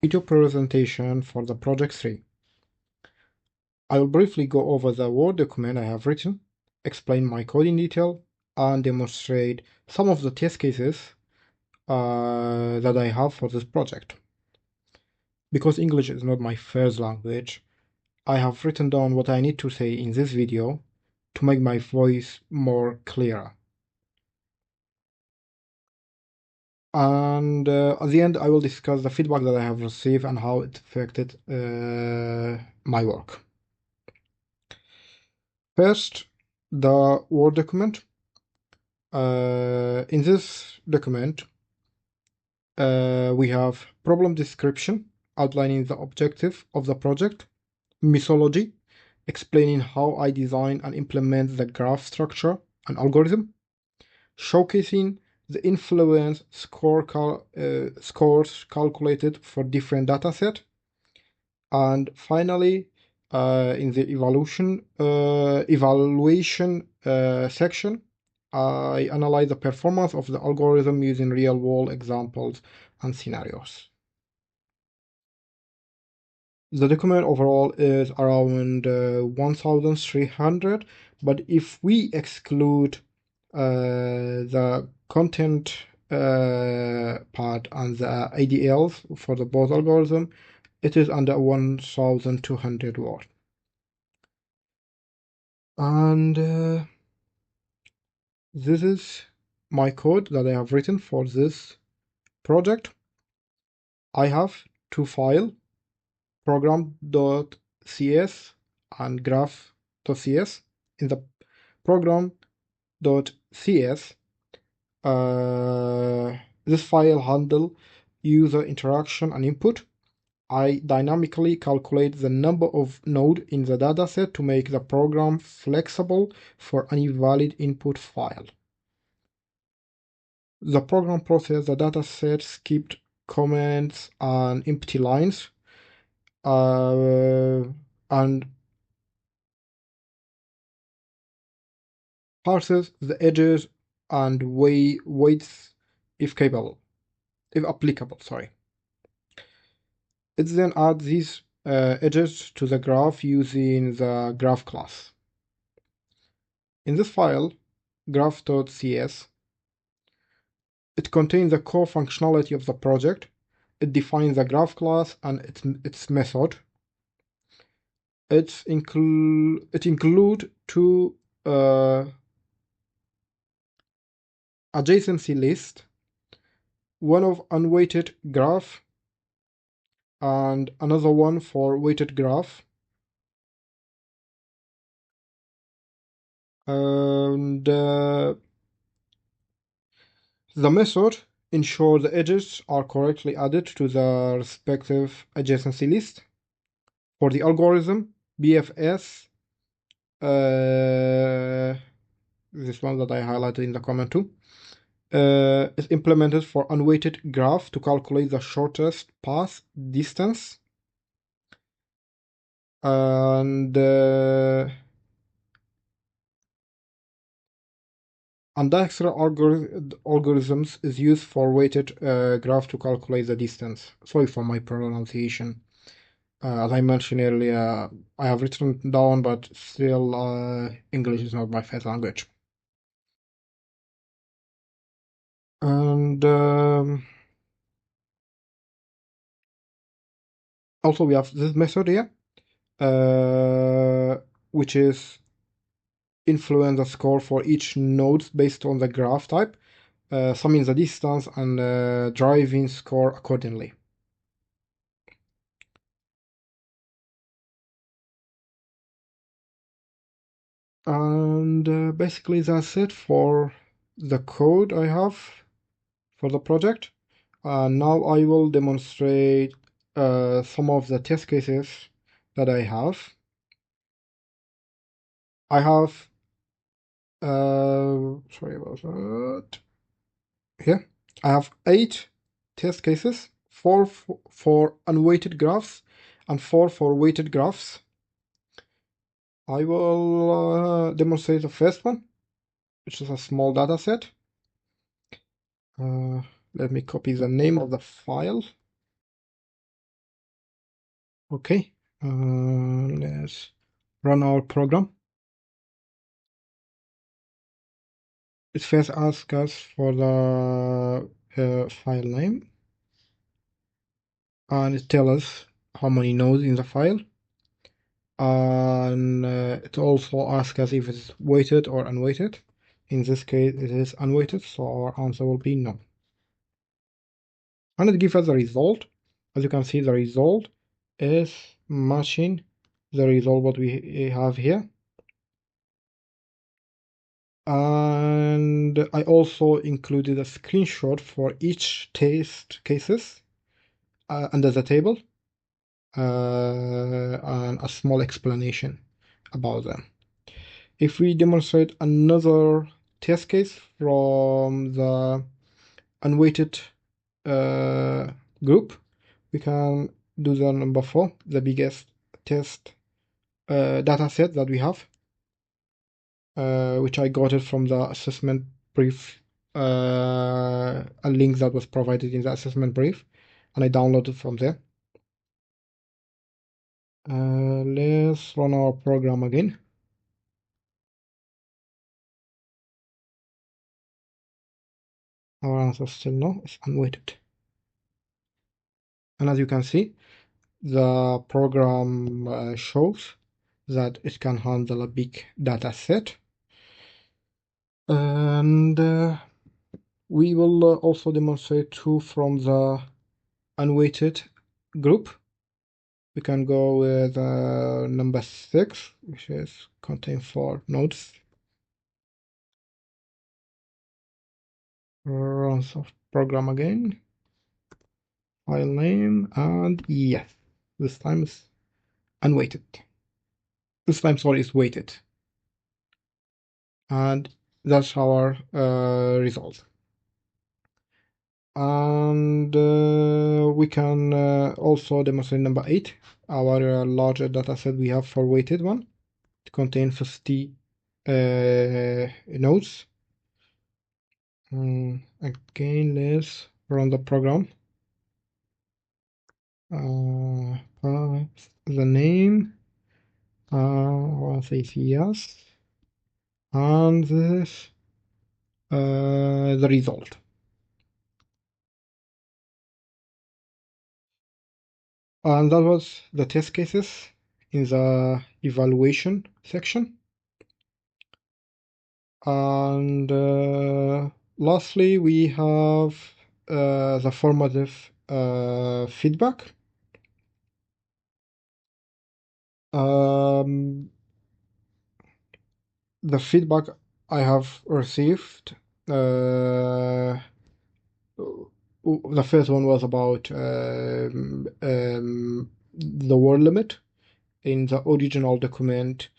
Video presentation for the Project 3. I will briefly go over the Word document I have written, explain my code in detail, and demonstrate some of the test cases that I have for this project. Because English is not my first language, I have written down what I need to say in this video to make my voice more clearer. And at the end, I will discuss the feedback that I have received and how it affected my work. First, the Word document. In this document, we have problem description, outlining the objective of the project, methodology, explaining how I design and implement the graph structure and algorithm, showcasing the influence scores calculated for different dataset, and finally, in the evaluation section, I analyze the performance of the algorithm using real-world examples and scenarios. The document overall is around 1,300, but if we exclude the content part and the ADLs for the both algorithm, it is under 1,200 words. And this is my code that I have written for this project. I have two files, program.cs and graph.cs. In the program.cs, this file handle user interaction and input. I dynamically calculate the number of nodes in the dataset to make the program flexible for any valid input file. The program processes the dataset, skipped comments and empty lines, and parses the edges and weights if applicable. It then adds these edges to the graph using the graph class. In this file, graph.cs, it contains the core functionality of the project. It defines the graph class and its method. It includes two adjacency list, one of unweighted graph and another one for weighted graph. And the method ensures the edges are correctly added to the respective adjacency list. For the algorithm, BFS, this one that I highlighted in the comment too, is implemented for unweighted graph to calculate the shortest path distance. And ambidextrous algorithms is used for weighted graph to calculate the distance. Sorry for my pronunciation. As I mentioned earlier, I have written down, but still English is not my first language. And also we have this method here, which is influence the score for each node based on the graph type, summing the distance and driving score accordingly. And basically that's it for the code I have for the project. Now I will demonstrate some of the test cases that I have. I have, sorry about that. Here, I have 8 test cases, 4 for unweighted graphs and 4 for weighted graphs. I will demonstrate the first one, which is a small data set. Let me copy the name of the file. Okay, let's run our program. It first asks us for the file name, and it tells us how many nodes in the file, and it also asks us if it's weighted or unweighted. In this case, it is unweighted, so our answer will be no. And it gives us the result. As you can see, the result is matching the result what we have here. And I also included a screenshot for each test cases under the table and a small explanation about them. If we demonstrate another test case from the unweighted group, we can do the number 4, the biggest test data set that we have, which I got it from the assessment brief, a link that was provided in the assessment brief, and I downloaded from there. Let's run our program again. Our answer is still no, it's unweighted. And as you can see, the program shows that it can handle a big data set. And we will also demonstrate two from the unweighted group. We can go with number 6, which is contain 4 nodes. Run soft program again. File name, and yes, this time is unweighted. This time, sorry, is weighted. And that's our result. And we can also demonstrate number 8, our larger data set we have for weighted one. It contains 50 nodes. Again, let's run the program. The name, I'll say yes, and this the result. And that was the test cases in the evaluation section. And lastly, we have the formative feedback. The feedback I have received, the first one was about the word limit in the original document.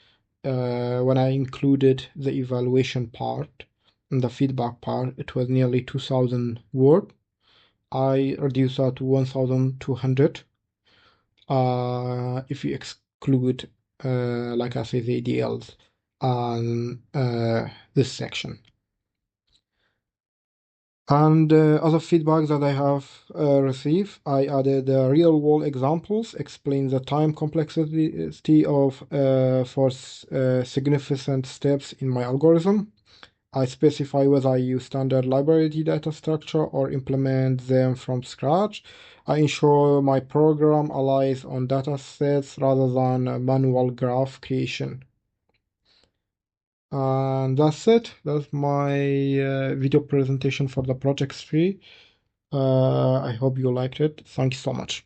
When I included the evaluation part and the feedback part, it was nearly 2,000 words. I reduced that to 1,200. If you exclude, like I say, the ADLs and this section. And other feedback that I have received, I added real-world examples, explain the time complexity of for significant steps in my algorithm. I specify whether I use standard library data structure or implement them from scratch. I ensure my program relies on data sets rather than manual graph creation. And that's it. That's my video presentation for the Project 3. I hope you liked it. Thank you so much.